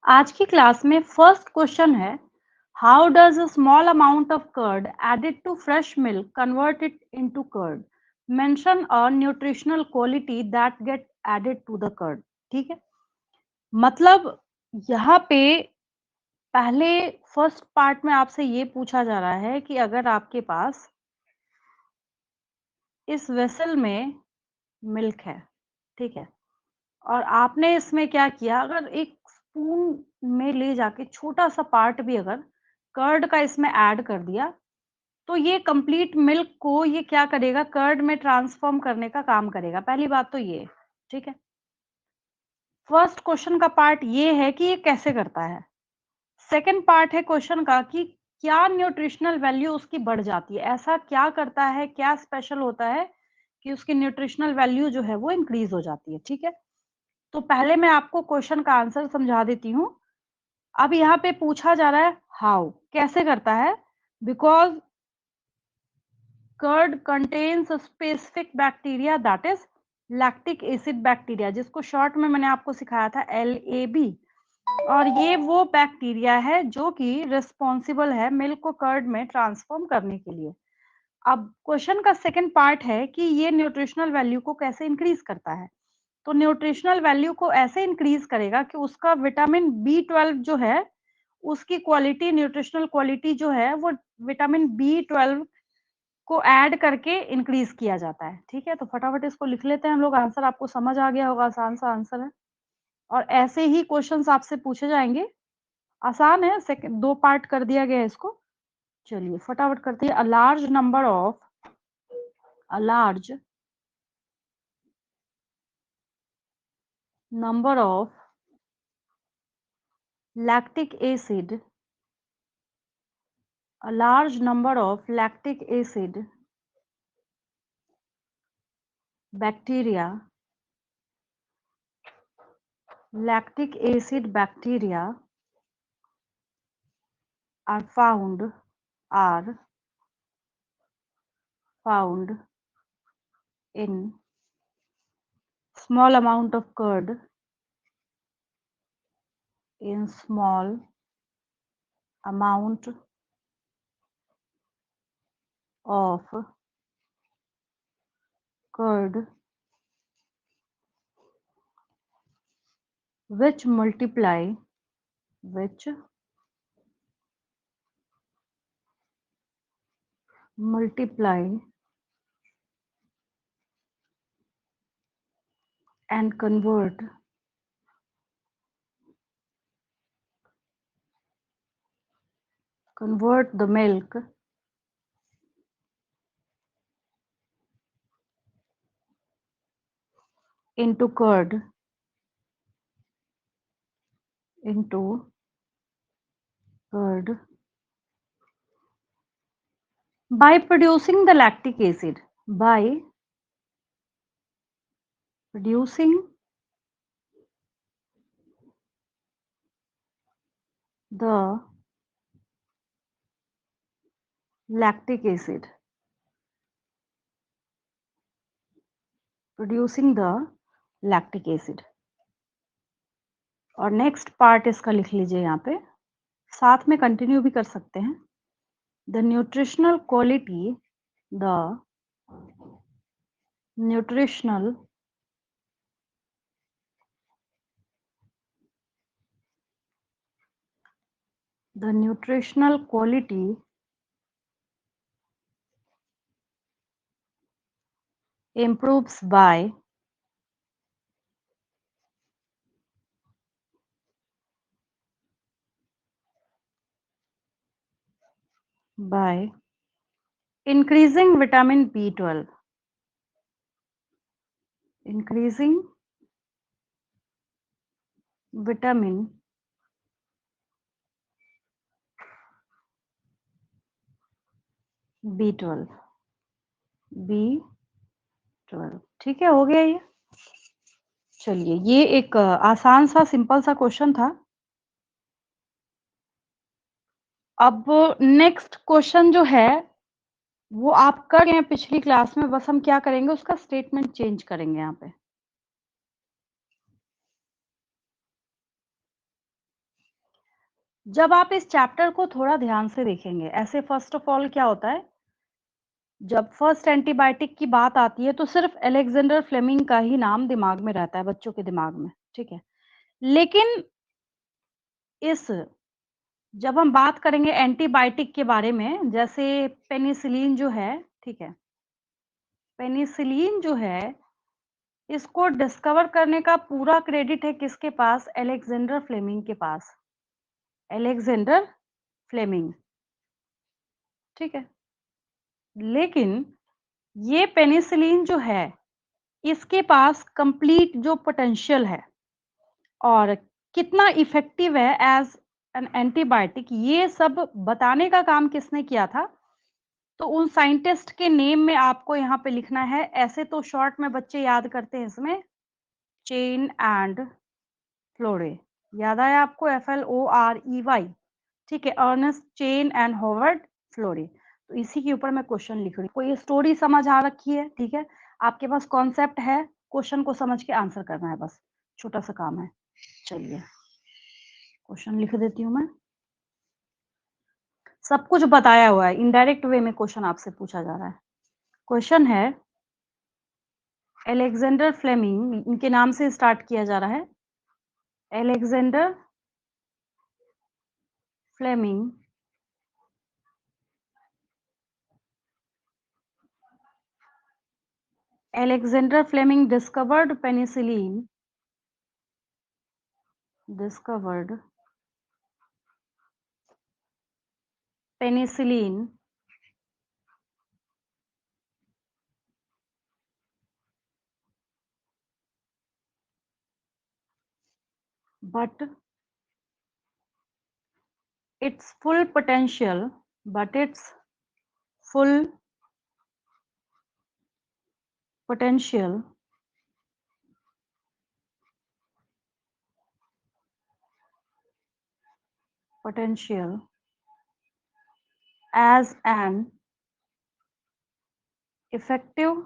आज की क्लास में फर्स्ट क्वेश्चन है, how does a small amount of curd added to fresh milk convert it into curd? Mention a nutritional quality that get added to the curd. ठीक है, मतलब यहाँ पे पहले फर्स्ट पार्ट में आपसे ये पूछा जा रहा है कि अगर आपके पास इस वेसल में मिल्क है, ठीक है, और आपने इसमें क्या किया, अगर एक स्पून में ले जाके छोटा-सा पार्ट भी अगर कर्ड का इसमें ऐड कर दिया, तो ये कंप्लीट मिल्क को ये क्या करेगा, कर्ड में ट्रांसफ़ॉर्म करने का काम करेगा। पहली बात तो ये है, ठीक है? फर्स्ट क्वेश्चन का पार्ट ये है कि ये कैसे करता है। सेकंड पार्ट है क्वेश्चन का कि क्या न्यूट्रिशनल वैल्यू उसकी बढ़ जाती है? ऐसा क्या करता है, क्या स्पेशल होता है कि उसकी न्यूट्रिशनल वैल्यू जो है वो इंक्रीज़ हो जाती है, ठीक है? तो पहले मैं आपको क्वेश्चन का आंसर समझा देती हूँ। अब यहाँ पे पूछा जा रहा है हाउ, कैसे करता है? Because curd contains a specific bacteria that is lactic acid bacteria, जिसको शॉर्ट में मैंने आपको सिखाया था LAB। और ये वो बैक्टीरिया है जो कि रिस्पॉन्सिबल है मिल्क को कर्ड में ट्रांसफ़ॉर्म करने के लिए। अब क्वेश्चन का सेकंड पार्ट है कि ये न्यूट्रिशनल वैल्यू को कैसे इंक्रीज़ करता है? तो न्यूट्रिशनल वैल्यू को ऐसे इंक्रीज़ करेगा कि उसका विटामिन B12 जो है, उसकी क्वालिटी न्यूट्रिशनल क्वालिटी जो है वो विटामिन B12 को ऐड करके इंक्रीज़ किया जाता है, ठीक है? तो फटाफट इसको लिख लेते हैं हम लोग, आंसर आपको समझ आ गया होगा, आसान-सा आंसर है। और ऐसे ही क्वेश्चन्स आपसे पूछे जाएँगे, आसान है, सेक 2 पार्ट कर दिया गया है इसको। चलिए फटाफट करते हैं। A large number of lactic acid a large number of bacteria lactic acid bacteria are found in small amount of curd in small amount of curd which multiply and convert the milk into curd by producing the lactic acid, by producing the lactic acid, producing the lactic acid। और next part इसका लिख लीजिए यहाँ पे, साथ में continue भी कर सकते हैं। The nutritional quality the nutritional the nutritional quality improves by increasing vitamin B12, increasing vitamin B12, B12। ठीक है, हो गया ये। चलिए, ये एक आसान सा सिंपल सा क्वेश्चन था। अब नेक्स्ट क्वेश्चन जो है वो आप कर रहे हैं पिछली क्लास में, बस हम क्या करेंगे, उसका स्टेटमेंट चेंज करेंगे यहाँ पे। जब आप इस चैप्टर को थोड़ा ध्यान से देखेंगे, ऐसे फ़र्स्ट ऑफ ऑल क्या होता है, जब फर्स्ट एंटीबायोटिक की बात आती है, तो सिर्फ़ अलेक्जेंडर फ्लेमिंग का ही नाम दिमाग में रहता है, बच्चों के दिमाग में, ठीक है? लेकिन इस जब हम बात करेंगे एंटीबायोटिक के बारे में, जैसे पेनिसिलिन जो है, ठीक है? पेनिसिलिन जो है, इसको डिस्कवर करने का पूरा क्रेडिट है किसके पास? अलेक्जेंडर फ्लेमिंग के पास। अलेक्जेंडर फ्लेमिंग, ठीक है? लेकिन ये पेनिसिलिन जो है, इसके पास कंप्लीट जो पोटेंशियल है और कितना इफ़ेक्टिव है एज़ एन एंटीबायोटिक, ये सब बताने का काम किसने किया था? तो उन साइंटिस्ट के नेम में आपको यहाँ पे लिखना है, ऐसे तो शॉर्ट में बच्चे याद करते हैं इसमें, चेन एंड फ्लोरे। याद आया आपको? FLOREY, ठीक है? Ernest Chain and Howard फ्लोरे। तो इसी के ऊपर मैं क्वेश्चन लिख रही हूँ। कोई स्टोरी समझ आ रखी है, ठीक है? आपके पास कॉन्सेप्ट है, क्वेश्चन को समझ के आंसर करना है बस, छोटा-सा काम है। चलिए, क्वेश्चन लिख देती हूँ मैं। सब कुछ बताया हुआ है, इनडायरेक्ट वे में क्वेश्चन आपसे पूछा जा रहा है। क्वेश्चन है, अलेक्जेंडर फ्लेमिंग, इनके नाम से स्टार्ट किया जा रहा है। Alexander Fleming Alexander Fleming discovered penicillin, discovered penicillin but its full potential, but its full potential potential as an effective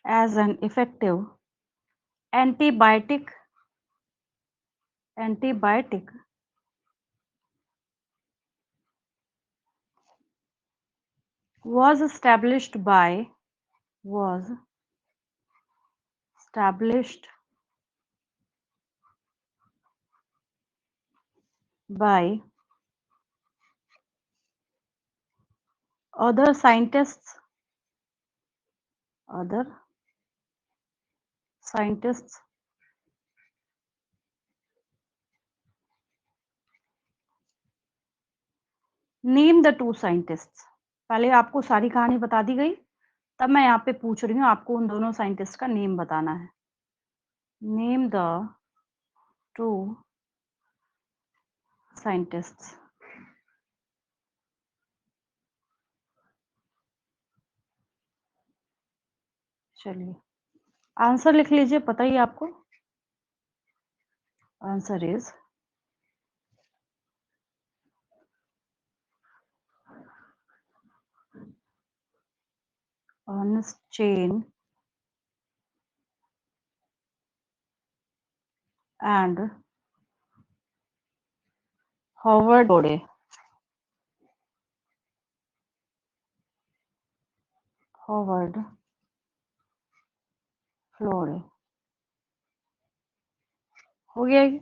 as an effective antibiotic antibiotic was was established by other scientists other scientists name the two scientists. पहले आपको सारी कहानी बता दी गई, तब मैं यहाँ पे पूछ रही हूँ आपको उन दोनों साइंटिस्ट का नेम बताना है। Name the two scientists. चलिए, आंसर लिख लीजिए, पता ही है आपको। Answer is Ernest Chain and Howard Florey. Howard Florey. हो गया ये?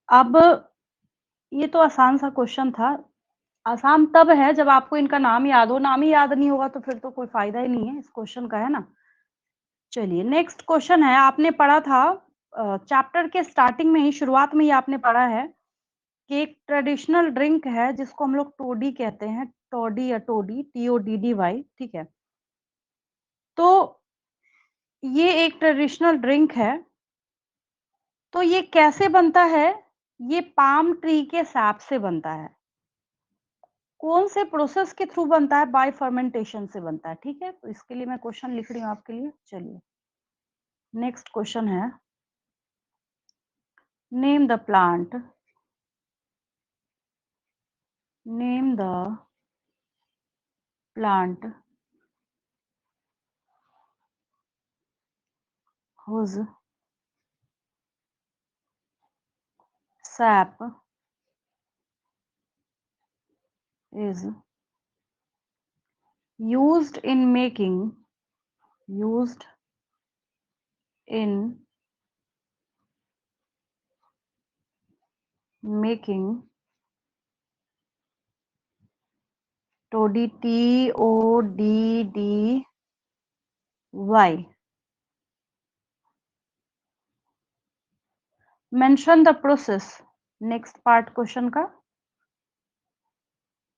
अब ये तो आसान सा क्वेश्चन था। आसान तब है जब आपको इनका नाम याद हो, नाम ही याद नहीं होगा तो फिर तो कोई फायदा ही नहीं है इस क्वेश्चन का, है ना? चलिए, नेक्स्ट क्वेश्चन है, आपने पढ़ा था चैप्टर के स्टार्टिंग में ही, शुरुआत में ही आपने पढ़ा है कि एक ट्रेडिशनल ड्रिंक है जिसको हम लोग टोडी कहते हैं, टोडी या टोडी, TODDY, ठीक है? तो ये एक ट्रेडिशनल ड्रिंक है, तो ये कैसे बनता है? ये पाम ट्री के सैप से बनता है। कौन से प्रोसेस के थ्रू बनता है? बाय फर्मेंटेशन से बनता है, ठीक है? तो इसके लिए मैं क्वेश्चन लिख रही हूँ आपके लिए। चलिए, नेक्स्ट क्वेश्चन है, Name the plant. Name the plant whose sap is used in making toddy. TODDY. Mention the process. Next part question का.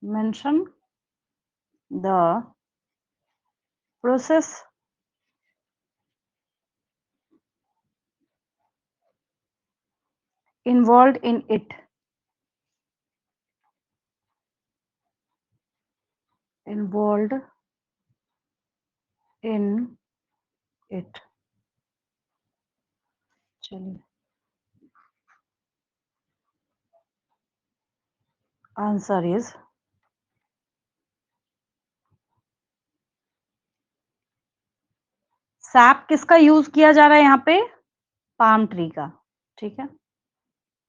Mention the process involved in it. Involved in it. चलिए. Answer is SAP किसका use किया जा रहा है यहाँ पे? Palm tree का. ठीक है,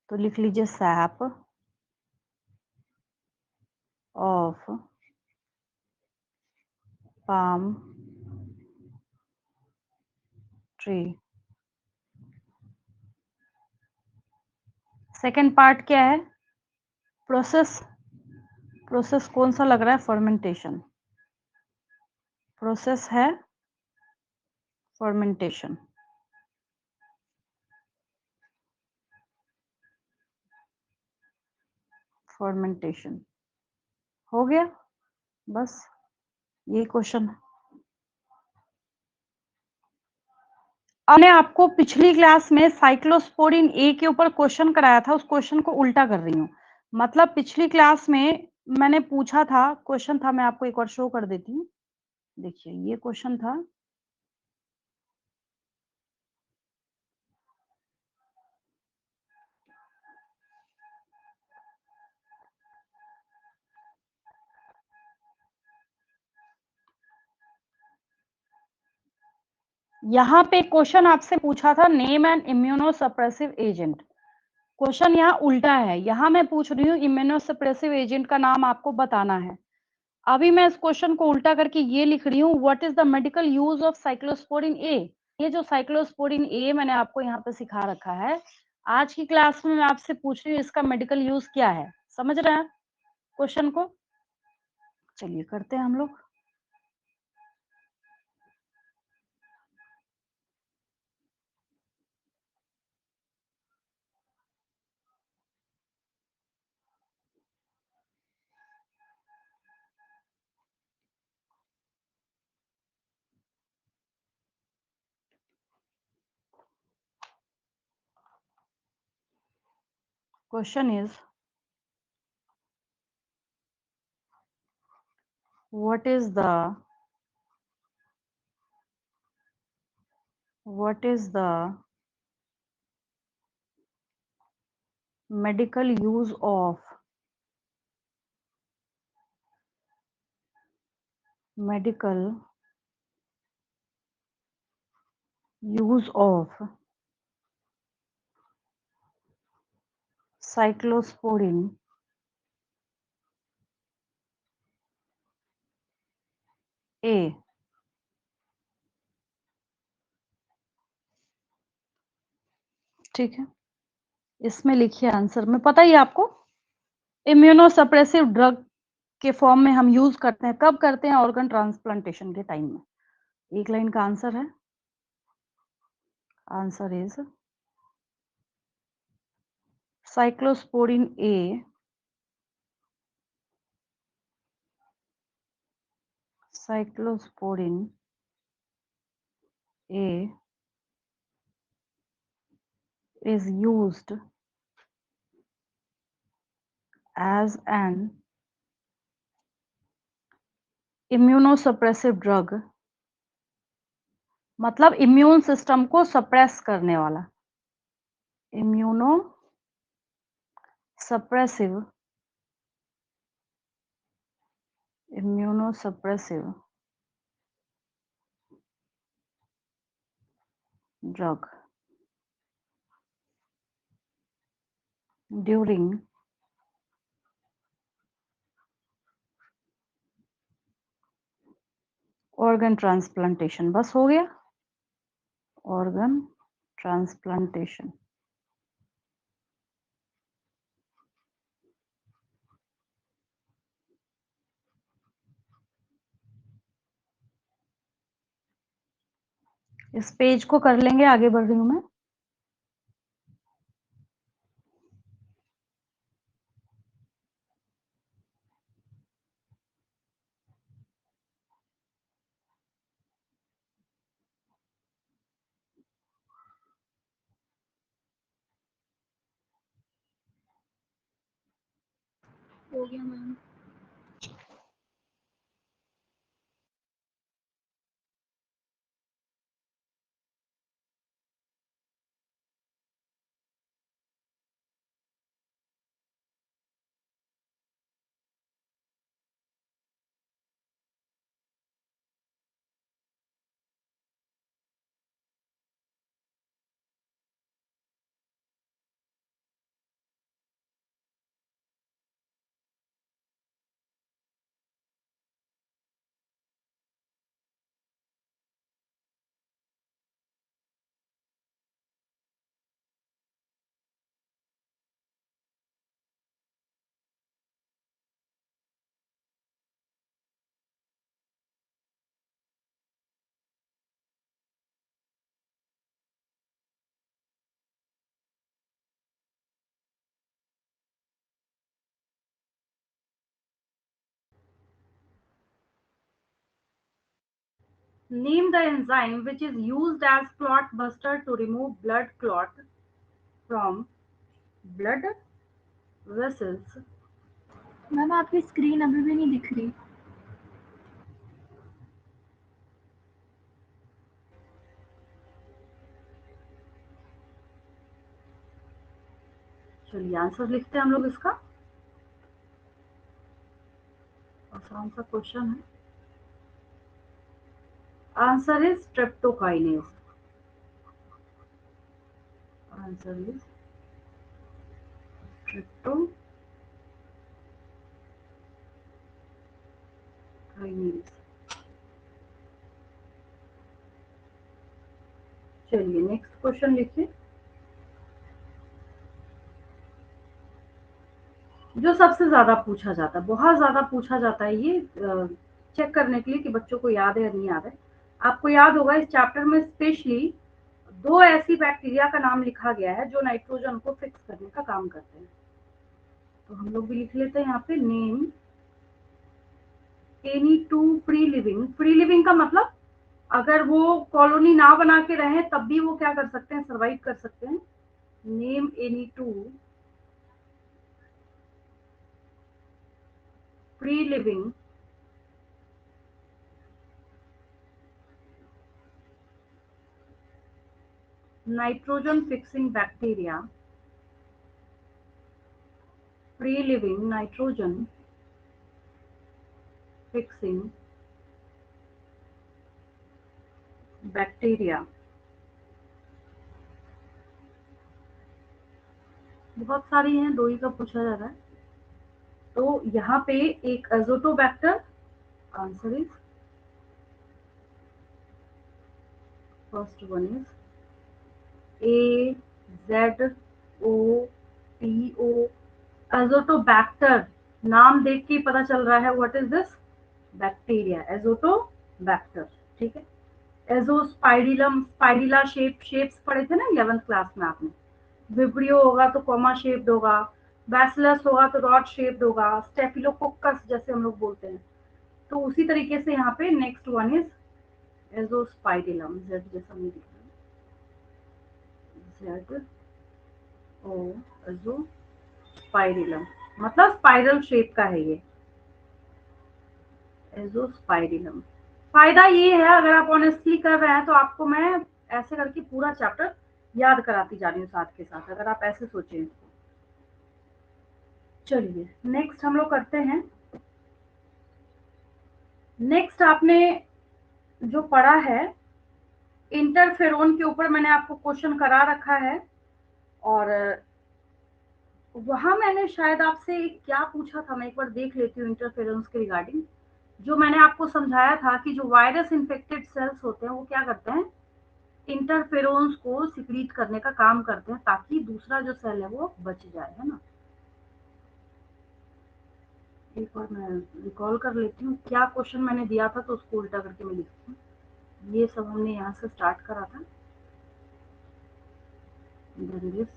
तो लिख लीजिए SAP of palm tree. Second part क्या है? प्रोसेस. प्रोसेस कौन सा लग रहा है? फर्मेंटेशन. प्रोसेस है फर्मेंटेशन. फर्मेंटेशन हो गया. बस यही क्वेश्चन है. हमने आपको पिछली क्लास में साइक्लोस्पोरिन ए के ऊपर क्वेश्चन कराया था, उस क्वेश्चन को उल्टा कर रही हूँ. मतलब पिछली क्लास में मैंने पूछा था, क्वेश्चन था, मैं आपको एक बार शो कर देती हूँ. देखिए ये क्वेश्चन था. यहाँ पे क्वेश्चन आपसे पूछा था name an immunosuppressive agent. Question यहाँ उल्टा है. यहाँ मैं पूछ रही हूँ इम्यूनोसप्रेसिव एजेंट का नाम आपको बताना है. अभी मैं इस क्वेश्चन को उल्टा करके ये लिख रही हूँ, what is the medical use of cyclosporin A. ये जो साइक्लोस्पोरिन ए मैंने आपको यहाँ पे सिखा रखा है, आज की क्लास में मैं आपसे पूछ रही हूँ इसका मेडिकल यूज क्या है. समझ रहे हैं क्वेश्चन को? चलिए करते हैं हम लोग. Question is what is the medical use of cyclosporin A. ठीक है, इसमें लिखिए आंसर में. पता ही आपको इम्यूनोसप्रेसिव ड्रग के फॉर्म में हम यूज करते हैं. कब करते हैं? ऑर्गन ट्रांसप्लांटेशन के टाइम में. एक लाइन का आंसर है. Answer is cyclosporin A. Cyclosporin A is used as an immunosuppressive drug. मतलब इम्यून सिस्टम को सप्रेस करने वाला. Immunosuppressive, immunosuppressive drug during organ transplantation। बस हो गया, organ transplantation। इस पेज को कर लेंगे, आगे बढ़ रही हूँ मैं। हो गया ma'am. Name the enzyme which is used as clot buster to remove blood clot from blood vessels। Ma'am आपकी स्क्रीन अभी भी नहीं दिख रही। चलिए आंसर लिखते हैं हम लोग इसका। आसान सा क्वेश्चन है। Answer is streptokinase. Answer is streptokinase. चलिए नेक्स्ट क्वेश्चन लिखिए। जो सबसे ज्यादा पूछा जाता है, बहुत ज्यादा पूछा जाता है, ये चेक करने के लिए कि बच्चों को याद है या नहीं याद है। आपको याद होगा इस चैप्टर में स्पेशली दो ऐसी बैक्टीरिया का नाम लिखा गया है जो नाइट्रोजन को फिक्स करने का काम करते हैं। तो हम लोग भी लिख लेते हैं यहाँ पे, name any two free living. Free living का मतलब अगर वो कॉलोनी ना बना के रहे तब भी वो क्या कर सकते हैं, सर्वाइव कर सकते हैं। Name any two free living nitrogen fixing bacteria. Free living nitrogen fixing bacteria. बहुत सारी हैं, दो ही का पूछा जा रहा है। तो यहाँ पे एक Azotobacter. Answer is first one is AZOTO। Azotobacter नाम देख के पता चल रहा है what is this, bacteria, Azotobacter. ठीक है। एजोस्पाइरिलम, स्पाइरिला शेप्स पढ़े थे ना 11th क्लास में आपने। विब्रियो होगा तो कॉमा शेप्ड होगा, बैसिलस होगा तो रॉड शेप्ड होगा, स्टेफिलोकोकस जैसे हम लोग बोलते हैं। तो उसी तरीके से यहाँ पे next one is Azospirillum. Z जैसा नहीं दिख रहा, जेड ओ एजोस्पाइरिलम मतलब स्पाइरल शेप का है ये, एजोस्पाइरिलम। फायदा ये है, अगर आप ऑनेस्टली कर रहे हैं तो आपको मैं ऐसे करके पूरा चैप्टर याद कराती जा रही हूँ साथ के साथ, अगर आप ऐसे सोचें। चलिए नेक्स्ट हम लोग करते हैं। नेक्स्ट आपने जो पढ़ा है इंटरफेरोन के ऊपर मैंने आपको क्वेश्चन करा रखा है, और वहां मैंने शायद आपसे क्या पूछा था, मैं एक बार देख लेती हूँ इंटरफेरेंस के रिगार्डिंग। जो मैंने आपको समझाया था कि जो वायरस इन्फेक्टेड सेल्स होते हैं वो क्या करते हैं, इंटरफेरोन्स को सिक्रीट करने का काम करते हैं ताकि दूसरा जो सेल है वो बच जाए, है ना। एक बार मैं रिकॉल कर लेती हूँ क्या क्वेश्चन मैंने दिया था, तो उसको उल्टा करके मैं लिखती हूँ। ये सब हमने यहाँ से स्टार्ट करा था। Then this,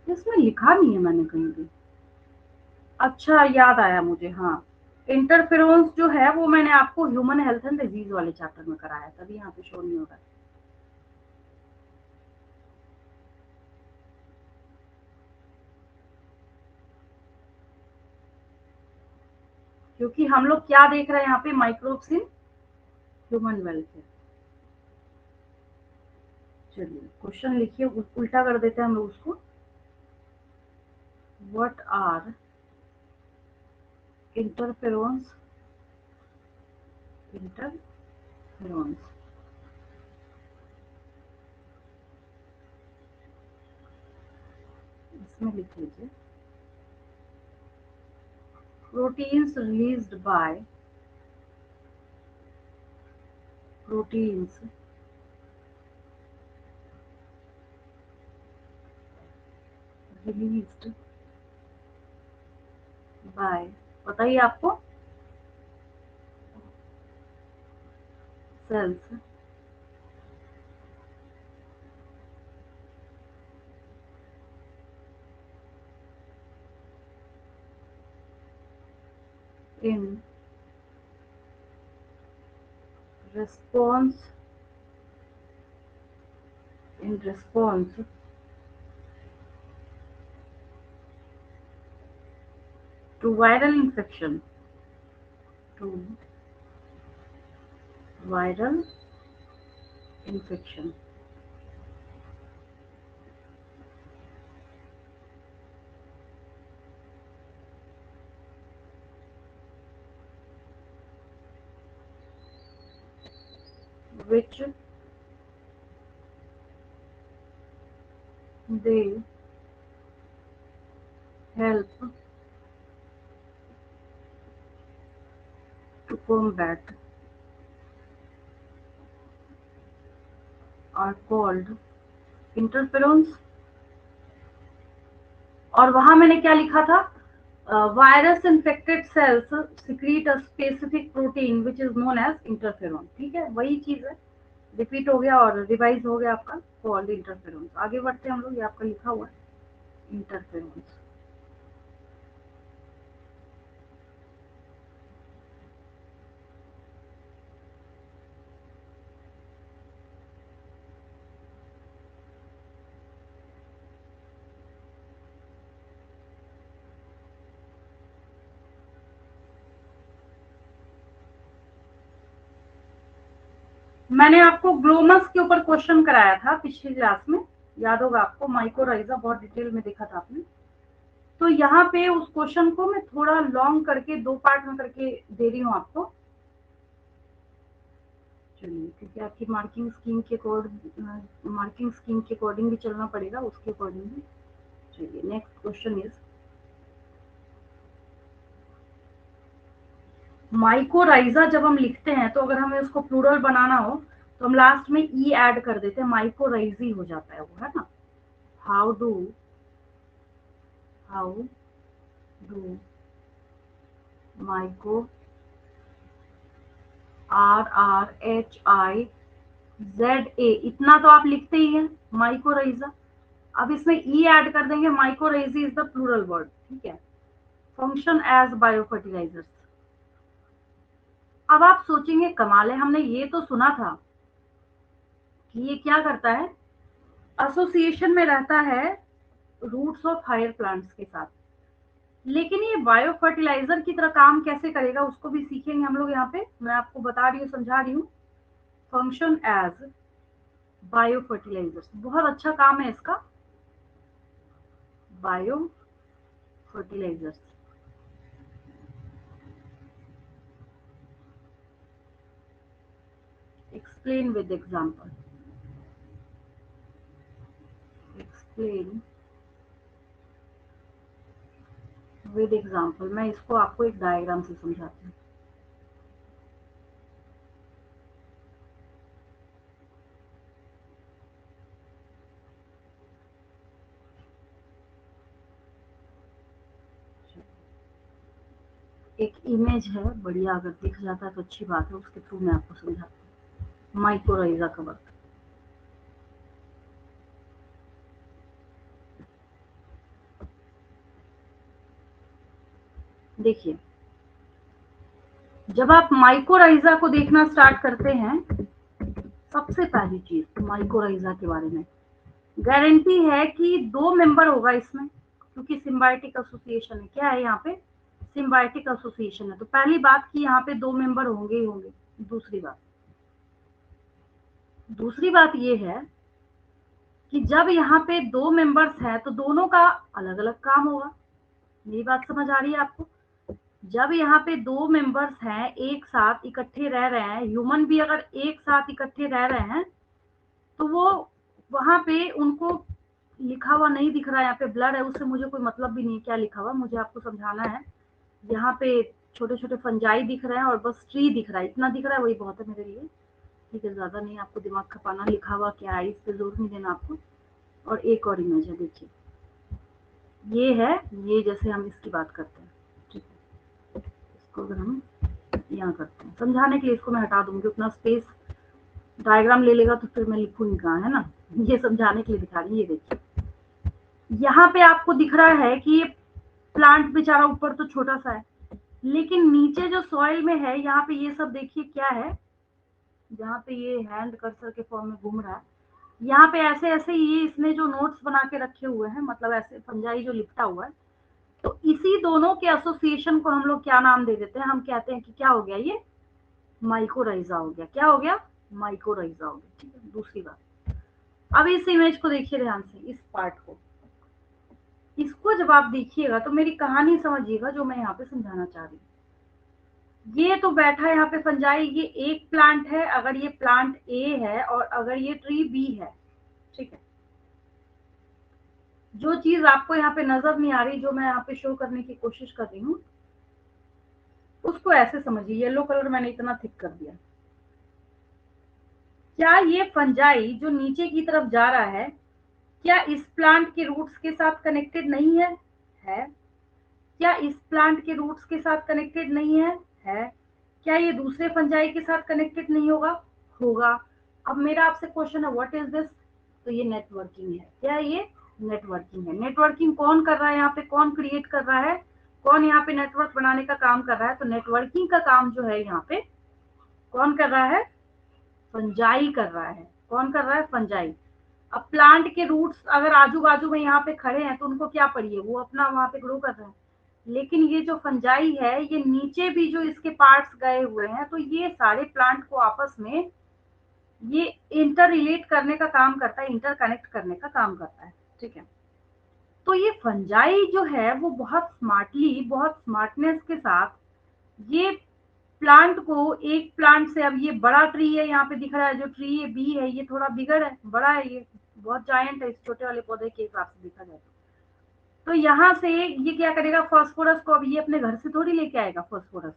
इसमें लिखा नहीं है मैंने कहीं भी। अच्छा याद आया मुझे, हाँ इंटरफेरोन्स जो है वो मैंने आपको ह्यूमन हेल्थ एंड डिजीज वाले चैप्टर में कराया, तभी यहाँ पे शो नहीं हो रहा है। क्योंकि हम लोग क्या देख रहे हैं यहाँ पे, माइक्रोब्स इन ह्यूमन वेलफेयर। चलिए क्वेश्चन लिखिए, उल्टा कर देते हैं हम लोग उसको। व्हाट आर इंटरफेरोन्स इंटरफेरोन्स इसमें लिख लीजिए, proteins released by proteins released by, बताइए आपको, cells in response to viral infection, to viral infection, which they help to combat are called interferons। और वहां मैंने क्या लिखा था, virus infected cells secrete a specific protein which is known as interferon. ठीक है, वही चीज है, रिपीट हो गया और रिवाइज हो गया आपका, कॉल्ड इंटरफेरोन्स। आगे बढ़ते हैं हम लोग, ये आपका लिखा हुआ है इंटरफेरोन्स। मैंने आपको ग्लोमस के ऊपर क्वेश्चन कराया था पिछली क्लास में, याद होगा आपको, माइकोराइजा बहुत डिटेल में देखा था आपने। तो यहाँ पे उस क्वेश्चन को मैं थोड़ा लॉन्ग करके दो पार्ट में करके दे रही हूँ आपको। चलिए, क्योंकि आपकी मार्किंग स्कीम के अकॉर्डिंग भी चलना पड़ेगा, उसके अकॉर्डिंग भी। चलिए नेक्स्ट क्वेश्चन इज, माइकोराइजा जब हम लिखते हैं तो अगर हमें उसको प्लूरल बनाना हो तो हम लास्ट में ई ऐड कर देते हैं, माइकोराइजी हो जाता है वो, है ना। हाउ डू माइको RRHIZA, इतना तो आप लिखते ही हैं माइकोराइजा। अब इसमें ई ऐड कर देंगे, mycorrhizae is the plural word, ठीक है। Function as biofertilizers. अब आप सोचेंगे कमाल है, हमने ये तो सुना था कि ये क्या करता है, एसोसिएशन में रहता है रूट्स ऑफ हायर प्लांट्स के साथ। लेकिन ये बायो फर्टिलाइजर की तरह काम कैसे करेगा उसको भी सीखेंगे हम लोग। यहाँ पे मैं आपको बता रही हूँ, समझा रही हूँ। फंक्शन एज बायो फर्टिलाइजर, बहुत अच्छा काम है इसका, bio fertilizers. Explain with example, explain with example. मैं इसको आपको एक डायग्राम से समझाती हूँ। एक इमेज है बढ़िया, अगर दिख जाता है तो अच्छी बात है, उसके थ्रू मैं आपको समझाती हूँ माइक्रोराइजा का वर्क। देखिए, जब आप माइक्रोराइजा को देखना स्टार्ट करते हैं, सबसे पहली चीज माइक्रोराइजा के बारे में गारंटी है कि 2 मेंबर होगा इसमें, क्योंकि सिम्बायोटिक एसोसिएशन है। क्या है यहाँ पे? सिम्बायोटिक एसोसिएशन है। तो पहली बात कि यहाँ पे 2 मेंबर होंगे ही होंगे। दूसरी बात ये है कि जब यहाँ पे 2 मेंबर्स हैं तो दोनों का अलग अलग काम होगा। मेरी बात समझ आ रही है आपको? जब यहाँ पे 2 मेंबर्स हैं, एक साथ इकट्ठे रह रहे हैं, ह्यूमन भी अगर एक साथ इकट्ठे रह रहे हैं तो वो वहां पे उनको लिखा हुआ नहीं दिख रहा है। यहाँ पे ब्लड है, उससे मुझे कोई मतलब भी नहीं है क्या लिखा हुआ, मुझे आपको समझाना है। यहाँ पे छोटे छोटे फंजाई दिख रहे हैं और बस ट्री दिख रहा है, इतना दिख रहा है, वही बहुत है मेरे लिए। ठीक है, ज्यादा नहीं आपको दिमाग खपाना, लिखा हुआ क्या है इस पे जोर नहीं देना आपको। और एक और इमेज है, देखिए ये है, ये जैसे हम इसकी बात करते हैं, ठीक है, इसको अगर हम यहाँ करते हैं समझाने के लिए, इसको मैं हटा दूंगी, उतना स्पेस डायग्राम ले लेगा तो फिर मैं लिखूंगी कहाँ, है ना। ये समझाने के लिए दिखा रही है। ये देखिए, यहाँ पे आपको दिख रहा है कि ये प्लांट बेचारा ऊपर तो छोटा सा है, लेकिन नीचे जो सॉइल में है, यहाँ पे ये सब देखिए क्या है, जहाँ पे ये हैंड कर्सर के फॉर्म में घूम रहा है, यहाँ पे ऐसे ऐसे ये इसने जो नोट्स बना के रखे हुए हैं, मतलब ऐसे फंजाई जो लिपटा हुआ है, तो इसी दोनों के एसोसिएशन को हम लोग क्या नाम दे देते हैं? हम कहते हैं कि क्या हो गया, ये माइक्रोराइजा हो गया। क्या हो गया? माइक्रोराइजा हो गया। ठीक है, दूसरी बात, अब इस इमेज को देखिए ध्यान से, इस पार्ट को, इसको जब आप देखिएगा तो मेरी कहानी समझिएगा जो मैं यहाँ पे समझाना चाह रही हूँ। ये तो बैठा है यहाँ पे फंजाई, ये एक प्लांट है, अगर ये प्लांट ए है और अगर ये ट्री बी है, ठीक है। जो चीज आपको यहाँ पे नजर नहीं आ रही, जो मैं यहाँ पे शो करने की कोशिश कर रही हूँ, उसको ऐसे समझिए। येलो कलर मैंने इतना थिक कर दिया। क्या ये फंजाई जो नीचे की तरफ जा रहा है, क्या इस प्लांट के रूट्स के साथ कनेक्टेड नहीं है? है। क्या इस प्लांट के रूट्स के साथ कनेक्टेड नहीं है? है। क्या ये दूसरे फंजाई के साथ कनेक्टेड नहीं होगा? होगा। अब मेरा आपसे क्वेश्चन है, व्हाट इज दिस? तो ये नेटवर्किंग है। क्या है ये? नेटवर्किंग है। नेटवर्किंग कौन कर रहा है यहाँ पे? कौन क्रिएट कर रहा है? कौन यहाँ पे नेटवर्क बनाने का काम कर रहा है? तो नेटवर्किंग का काम जो है यहाँ पे कौन कर रहा है? फंजाई कर रहा है। कौन कर रहा है? फंजाई। अब प्लांट के रूट्स अगर आजू बाजू में यहाँ पे खड़े हैं तो उनको क्या पड़ी, वो अपना वहां पे ग्रो कर रहे हैं। लेकिन ये जो फंजाई है, ये नीचे भी जो इसके पार्ट्स गए हुए हैं, तो ये सारे प्लांट को आपस में ये इंटर रिलेट करने का काम करता है, इंटर कनेक्ट करने का काम करता है। ठीक है, तो ये फंजाई जो है वो बहुत स्मार्टली, बहुत स्मार्टनेस के साथ ये प्लांट को, एक प्लांट से, अब ये बड़ा ट्री है यहाँ पे दिख रहा है, जो ट्री ये बी है, ये थोड़ा बिगड़ है, बड़ा है, ये बहुत जायंट है इस छोटे वाले पौधे के हिसाब से देखा जाए तो यहाँ से ये क्या करेगा, फास्फोरस को अब ये अपने घर से थोड़ी लेके आएगा। फास्फोरस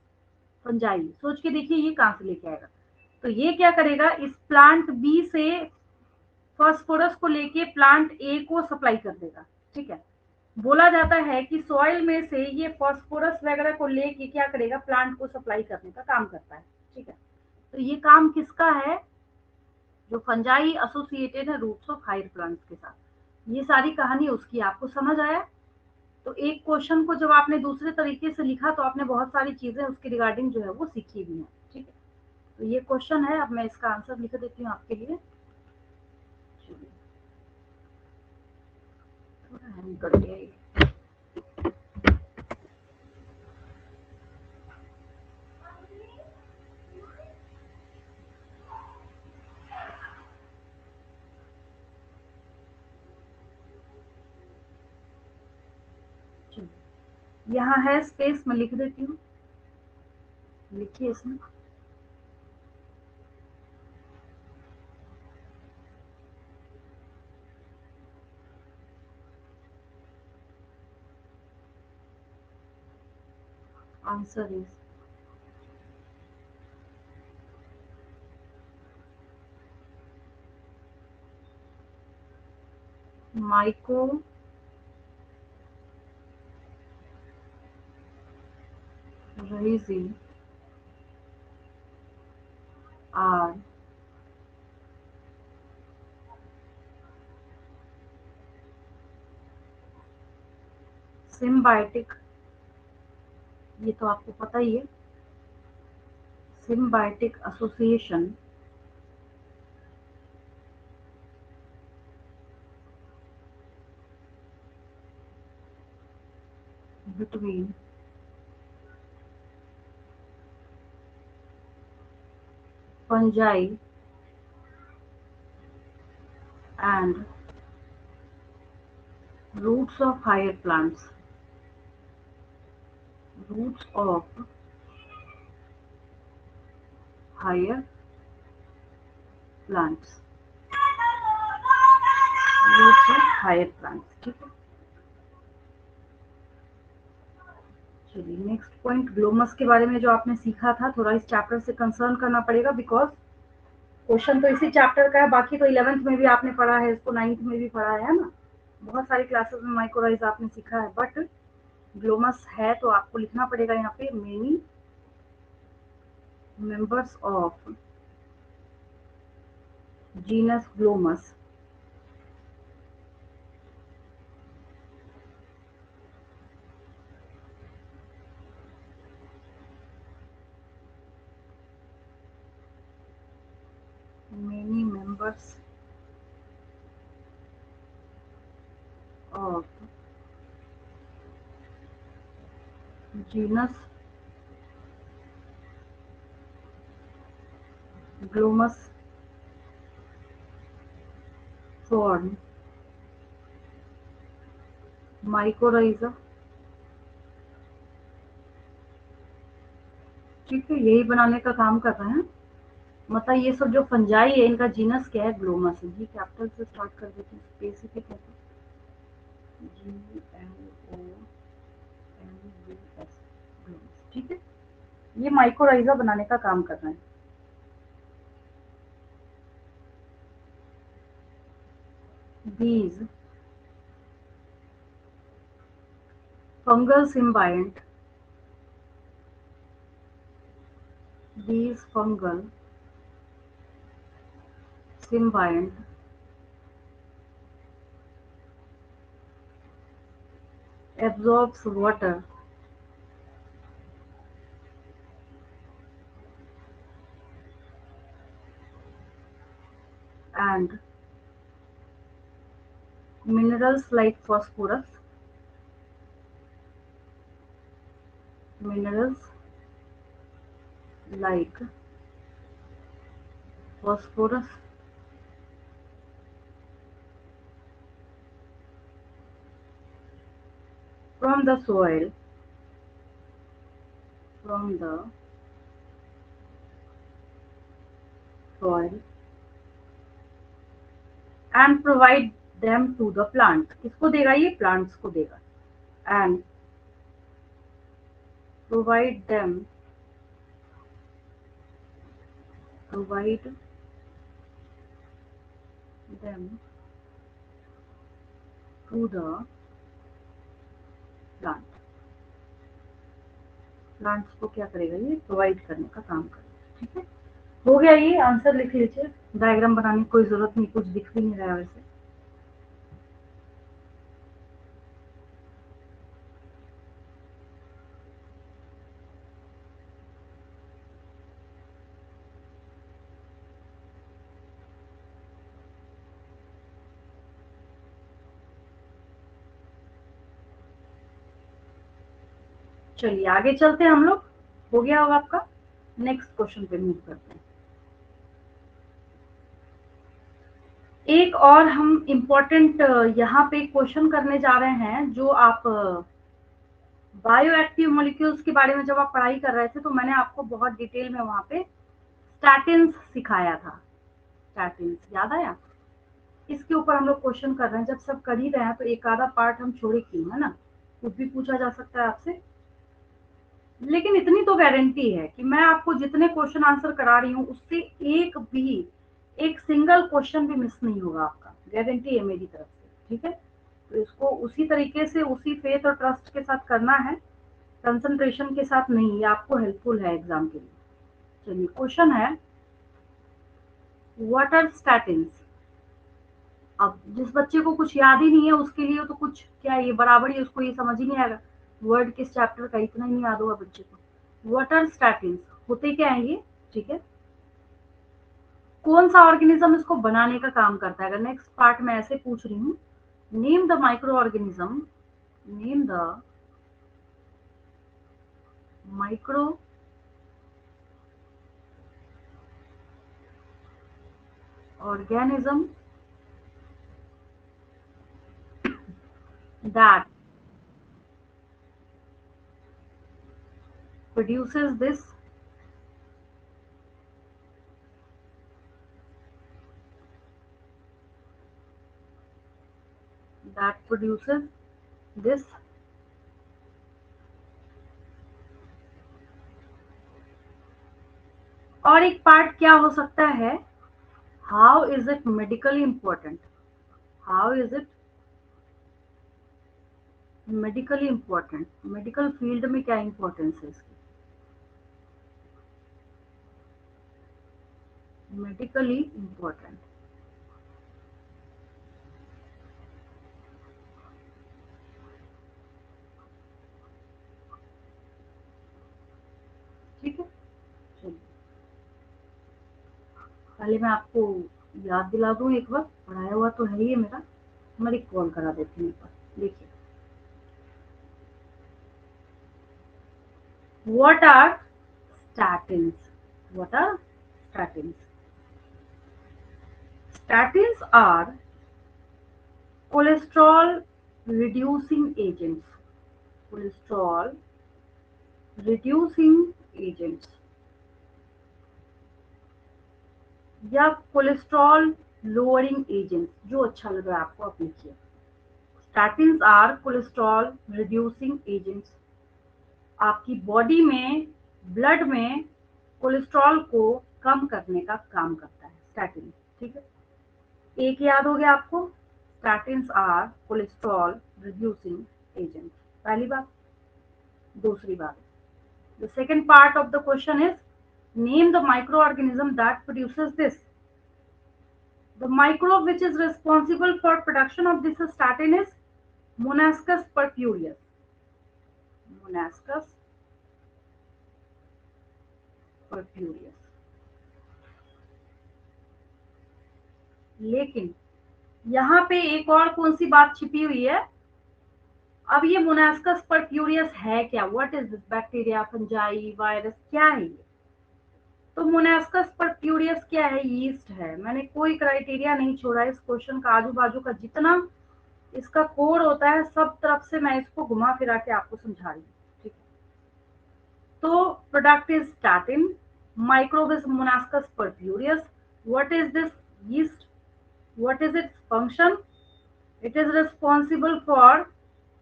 फंजाई, सोच के देखिए ये कहाँ से लेके आएगा। तो ये क्या करेगा, इस प्लांट बी से फास्फोरस को लेके प्लांट ए को सप्लाई कर देगा। ठीक है, बोला जाता है कि सॉइल में से ये फास्फोरस वगैरह को लेके क्या करेगा, प्लांट को सप्लाई करने का काम करता है। ठीक है, तो ये काम किसका है? जो फंजाई एसोसिएटेड है रूट्स ऑफ हायर प्लांट्स के साथ। ये सारी कहानी उसकी। आपको समझ आया? तो एक क्वेश्चन को जब आपने दूसरे तरीके से लिखा तो आपने बहुत सारी चीजें उसके रिगार्डिंग जो है वो सीखी भी हैं। ठीक है, तो ये क्वेश्चन है, अब मैं इसका आंसर लिख देती हूँ आपके लिए। थोड़ा हैंग कर दिया ये। यहाँ है स्पेस, मैं लिख देती हूँ, लिखिए इसमें। Answer is mycorrhizae are symbiotic, ये तो आपको पता ही है, symbiotic association between fungi and roots of higher plants. Roots of higher plants. Roots of higher plants. ठीक है, चलिए नेक्स्ट पॉइंट, ग्लोमस के बारे में जो आपने सीखा था, थोड़ा इस चैप्टर से कंसर्न करना पड़ेगा, बिकॉज क्वेश्चन तो इसी चैप्टर का है। बाकी तो 11th में भी आपने पढ़ा है इसको, 9th में भी पढ़ा है ना, बहुत सारी क्लासेस में माइक्रोराइज आपने सीखा है, बट ग्लोमस है तो आपको लिखना पड़ेगा यहाँ पे many members of genus Glomus many members of genus Glomus form mycorrhiza। ठीक है, यही बनाने का काम कर रहे हैं। मतलब ये सब जो फंजाई है, इनका जीनस क्या है, ग्लोमस है। जी कैपिटल से स्टार्ट कर देते हैं, स्पेसिफिक है GLOMS, ठीक है, ये माइक्रोराइजा बनाने का काम कर रहे हैं। These fungal symbiont, these fungal symbiont absorbs water and minerals like phosphorus, minerals like phosphorus from the soil, from the soil and provide them to the plant। किसको देगा ये, plants को देगा। and provide them to the plant। Plants को क्या करेगा, ये provide करने का काम करेगा। ठीक है, हो गया, ये आंसर लिख लीजिए। डायग्राम बनाने की कोई जरूरत नहीं, कुछ दिख भी नहीं रहा है वैसे। चलिए आगे चलते हैं हम लोग, हो गया होगा आपका। नेक्स्ट क्वेश्चन पे मूव करते हैं। एक और हम इम्पोर्टेंट यहाँ पे क्वेश्चन करने जा रहे हैं, जो आप बायो एक्टिव मॉलिक्यूल्स के बारे में जब आप पढ़ाई कर रहे थे तो मैंने आपको बहुत डिटेल में वहां पे स्टैटिन्स सिखाया था। स्टैटिन्स याद आया? इसके ऊपर हम लोग क्वेश्चन कर रहे हैं। जब सब कर ही रहे हैं तो एक आधा पार्ट हम छोड़े क्यों, है ना? कुछ भी पूछा जा सकता है आपसे। लेकिन इतनी तो गारंटी है कि मैं आपको जितने क्वेश्चन आंसर करा रही हूँ उससे एक भी, एक सिंगल क्वेश्चन भी मिस नहीं होगा आपका, गारंटी है मेरी तरफ से। ठीक है, तो इसको उसी तरीके से, उसी फेथ और ट्रस्ट के साथ करना है, कंसंट्रेशन के साथ नहीं। ये आपको हेल्पफुल है एग्जाम के लिए। चलिए, क्वेश्चन है व्हाट आर स्टैटिन्स। अब जिस बच्चे को कुछ याद ही नहीं है उसके लिए तो कुछ क्या, ये बराबर ही, उसको ये समझ ही नहीं आएगा। वर्ड किस चैप्टर का इतना ही नहीं याद होगा बच्चे को। व्हाट आर स्टैटिन्स, होते क्या है ये? ठीक है, कौन सा ऑर्गेनिज्म इसको बनाने का काम करता है? अगर नेक्स्ट पार्ट में ऐसे पूछ रही हूँ, name the micro organism, name the micro organism that produces this, that produces this। और एक पार्ट क्या हो सकता है, how is it medically important, how is it medically important, medical field में क्या इंपॉर्टेंस है इसकी, मेडिकली इंपॉर्टेंट। ठीक है, चलिए पहले मैं आपको याद दिला दूं, एक बार पढ़ाया हुआ तो है ही मेरा, मैं रिकॉल करा देती हूँ एक बार। देखिए, what are statins, what are statins? Statins are cholesterol reducing agents, cholesterol reducing agents या कोलेस्ट्रॉल लोअरिंग एजेंट्स, जो अच्छा लग रहा है आपको आप लिखिए। Statins are cholesterol reducing agents, आपकी बॉडी में, ब्लड में कोलेस्ट्रॉल को कम करने का काम करता है स्टैटिन। ठीक है, एक याद हो गया आपको, statins are cholesterol reducing agent, पहली बात। दूसरी बात, the second part of the question is name the micro organism that produces this. The microbe which is responsible for production of this statin is Monascus purpureus, Monascus purpureus। लेकिन यहाँ पे एक और कौन सी बात छिपी हुई है? अब ये मोनास्कस परप्यूरियस है क्या? What is this? Bacteria, fungi, virus, क्या है ये? तो मोनास्कस परप्यूरियस क्या है? यीस्ट है। मैंने कोई क्राइटेरिया नहीं छोड़ा इस क्वेश्चन का, आजू बाजू का जितना इसका कोड होता है सब तरफ से मैं इसको घुमा फिरा के आपको समझा रही हूँ। ठीक है, तो product is statin, microbe is Monascus purpureus। What is this yeast? What is its function? It is responsible for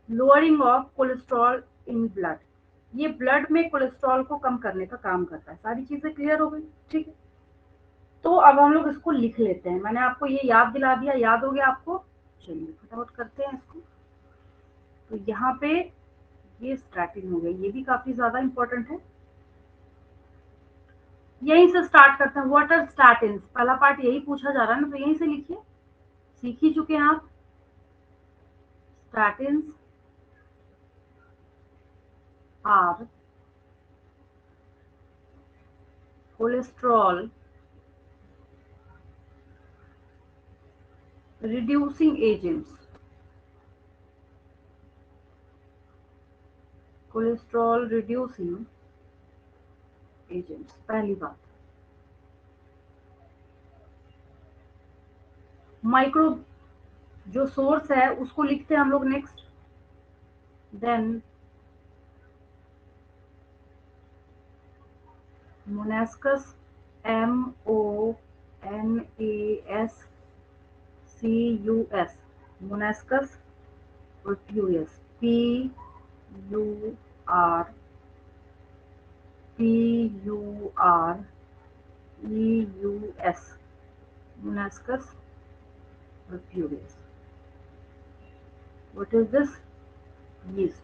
lowering of cholesterol in blood। ये ब्लड में कोलेस्ट्रॉल को कम करने का काम करता है। सारी चीजें क्लियर हो गई? ठीक है, तो अब हम लोग इसको लिख लेते हैं। मैंने आपको ये याद दिला दिया, याद हो गया आपको? चलिए फटाफट करते हैं इसको। तो यहाँ पे ये स्टैटिन हो गई, ये भी काफी ज्यादा इंपॉर्टेंट है। यहीं से स्टार्ट करते हैं। व्हाट आर स्टैटिन्स, पहला पार्ट यही पूछा जा रहा है ना, तो यहीं से लिखिए, सीख ही चुके हैं आप। Statins are cholesterol reducing agents, cholesterol reducing agents, पहली बात। माइक्रो जो सोर्स है उसको लिखते हैं हम लोग next, then Monascus MONASCUS, Monascus purpureus PUREUS, Monascus purpureus. What is this? Yeast,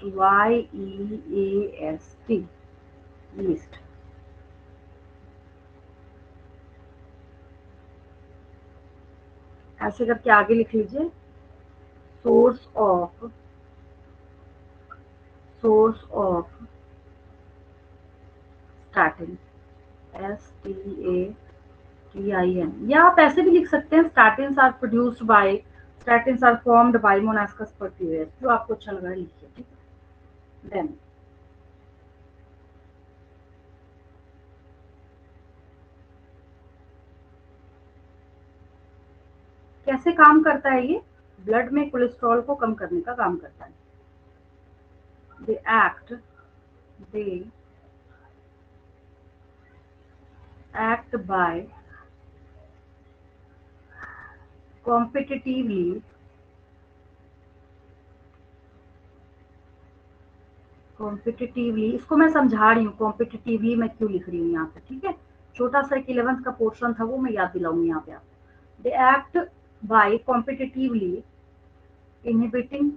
YEAST, yeast. ऐसे करके आगे लिख लीजिए. सोर्स ऑफ स्टैटिन, STATIN, या आप ऐसे भी लिख सकते हैं statins are produced by, statins are formed by Monascus purpureus, जो आपको अच्छा लग रहा है लिखिए. ठीक है. देन कैसे काम करता है ये? ब्लड में कोलेस्ट्रॉल को कम करने का काम करता है. दे एक्ट बाय कॉम्पिटिटिवली इसको मैं समझा रही हूँ. कॉम्पिटिटिवली मैं क्यों लिख रही हूँ यहाँ पे. ठीक है. छोटा सा एक 11th का पोर्शन था, वो मैं याद दिलाऊंगी यहाँ पे आप. दे act by competitively inhibiting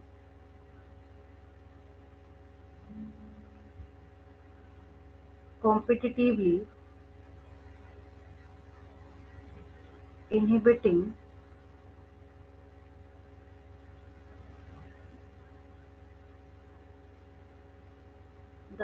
the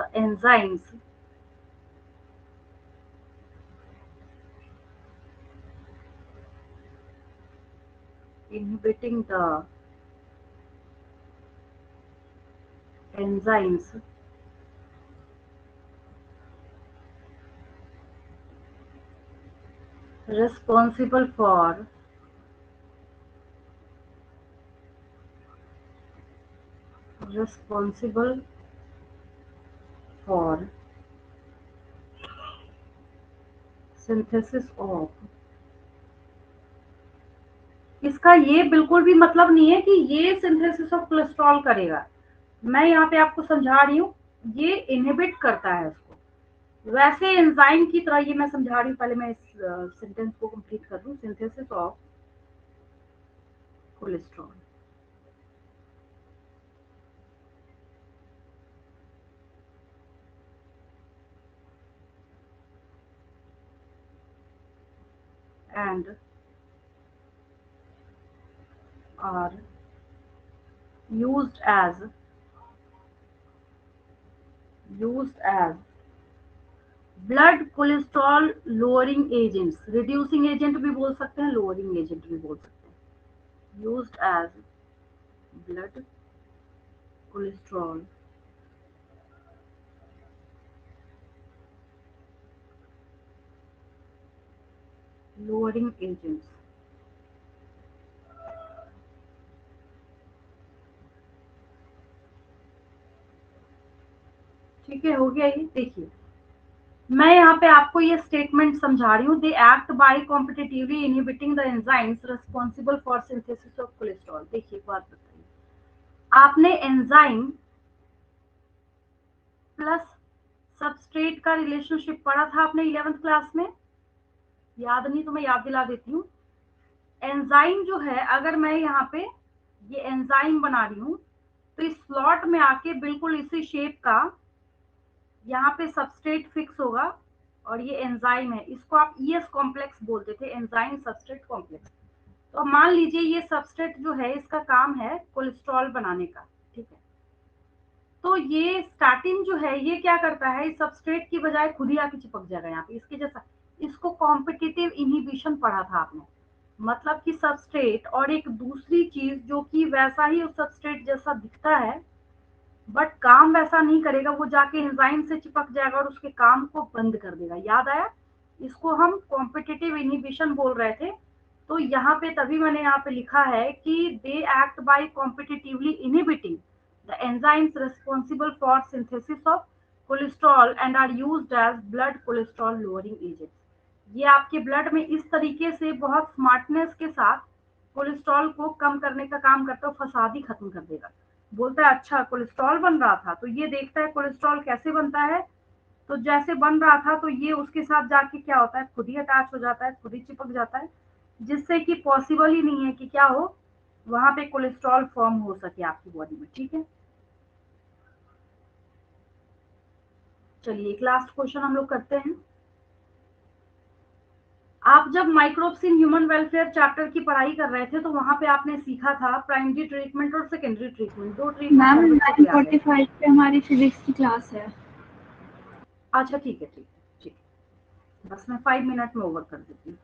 enzymes responsible for synthesis of. इसका ये बिल्कुल भी मतलब नहीं है कि ये सिंथेसिस ऑफ कोलेस्ट्रॉल करेगा. मैं यहाँ पे आपको समझा रही हूँ, ये इनहिबिट करता है उसको. वैसे एंजाइम की तरह ये मैं समझा रही हूँ. पहले मैं इस सेंटेंस को कंप्लीट कर दूं. Synthesis of cholesterol, and are used as blood cholesterol lowering agents. Reducing agent भी बोल सकते हैं, लोअरिंग एजेंट भी बोल सकते हैं. Used as blood cholesterol lowering agents. ठीक है, हो गया ये. देखिए, मैं यहाँ पे आपको ये स्टेटमेंट समझा रही हूँ. दे act by competitively inhibiting the enzymes responsible for synthesis of cholesterol. देखिए, एक बात बताइए, आपने एंजाइम प्लस सबस्ट्रेट का रिलेशनशिप पढ़ा था आपने 11th क्लास में. याद नहीं तो मैं याद दिला देती हूँ. एंजाइम जो है, अगर मैं यहाँ पे ये एंजाइम बना रही हूँ, तो इस स्लॉट में आके बिल्कुल इसी शेप का यहाँ पे सबस्ट्रेट फिक्स होगा, और ये एंजाइम है. इसको आप ईएस कॉम्प्लेक्स बोलते थे, एंजाइम सबस्ट्रेट कॉम्प्लेक्स. तो अब मान लीजिए ये सबस्ट्रेट जो है, इसका काम है कोलेस्ट्रॉल बनाने का. ठीक है. तो ये स्टैटिन जो है, ये क्या करता है, इस सबस्ट्रेट की बजाय खुद ही आके चिपक जाएगा यहाँ पे, इसके जैसा. इसको कॉम्पिटिटिव इनहिबिशन पढ़ा था आपने. मतलब कि सबस्ट्रेट और एक दूसरी चीज जो कि वैसा ही उस सबस्ट्रेट जैसा दिखता है, बट काम वैसा नहीं करेगा, वो जाके एंजाइम से चिपक जाएगा और उसके काम को बंद कर देगा. याद आया? इसको हम कॉम्पिटिटिव इनहिबिशन बोल रहे थे. तो यहाँ पे तभी मैंने यहाँ पे लिखा है कि they act by competitively inhibiting the enzymes responsible for synthesis of cholesterol and are used as blood cholesterol lowering agents. ये आपके ब्लड में इस तरीके से बहुत स्मार्टनेस के साथ कोलेस्ट्रॉल को कम करने का काम करता है, फसाद ही खत्म कर देगा। बोलता है अच्छा कोलेस्ट्रॉल बन रहा था, तो ये देखता है कोलेस्ट्रॉल कैसे बनता है, तो जैसे बन रहा था तो ये उसके साथ जाके क्या होता है, खुद ही अटैच हो जाता है, खुद ही चिपक जाता है, जिससे कि पॉसिबल ही नहीं है कि क्या हो, वहां पे कोलेस्ट्रॉल फॉर्म हो सके आपकी बॉडी में। ठीक है, चलिए एक लास्ट क्वेश्चन हम लोग करते हैं। आप जब microbes in human welfare chapter की पढ़ाई कर रहे थे तो वहां पे आपने सीखा था प्राइमरी ट्रीटमेंट और सेकेंडरी ट्रीटमेंट, दो ट्रीटमेंट मैम हर बच्चे को याद है। 9:45 पे हमारी फिजिक्स की क्लास है। अच्छा ठीक है, ठीक है, ठीक है, बस मैं 5 मिनट में ओवर कर देती हूँ।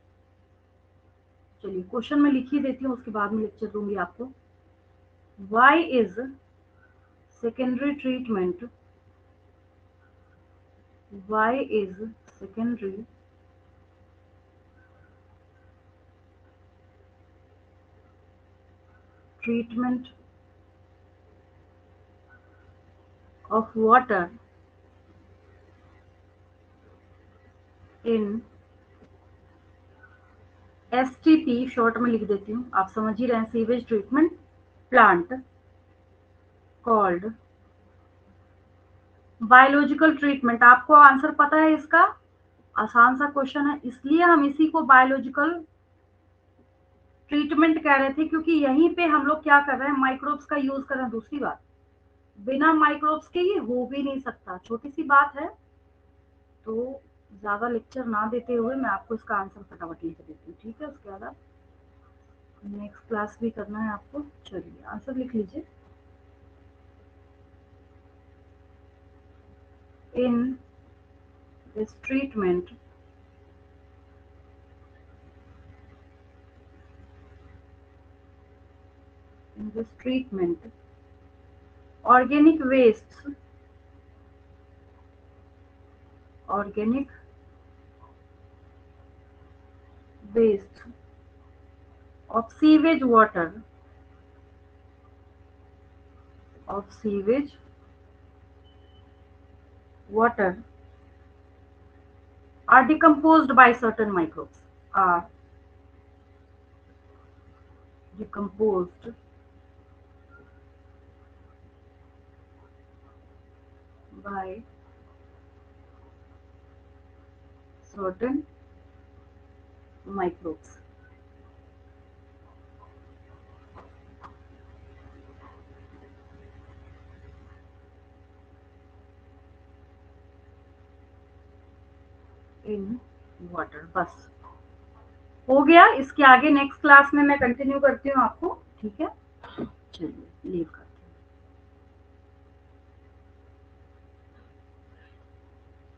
चलिए क्वेश्चन में लिख ही देती हूँ, उसके बाद में लेक्चर दूंगी आपको। Why is secondary treatment, why is secondary treatment of water in STP, short में लिख देती हूँ, आप समझ ही रहे हैं, sewage treatment plant called biological treatment. आपको आंसर पता है इसका, आसान सा क्वेश्चन है, इसलिए हम इसी को बायोलॉजिकल ट्रीटमेंट कह रहे थे, क्योंकि यहीं पे हम लोग क्या कर रहे हैं, माइक्रोब्स का यूज कर रहे हैं। दूसरी बात, बिना माइक्रोब्स के ये हो भी नहीं सकता, छोटी सी बात है। तो ज्यादा लेक्चर ना देते हुए मैं आपको इसका आंसर फटाफट लिख देती हूँ, ठीक है, उसके बाद नेक्स्ट क्लास भी करना है आपको। चलिए आंसर लिख लीजिए। In this treatment organic wastes of sewage water are decomposed by certain microbes, are decomposed by certain microbes. In water, बस हो गया। इसके आगे नेक्स्ट क्लास में मैं कंटिन्यू करती हूँ आपको, ठीक है, चलिए लीव कर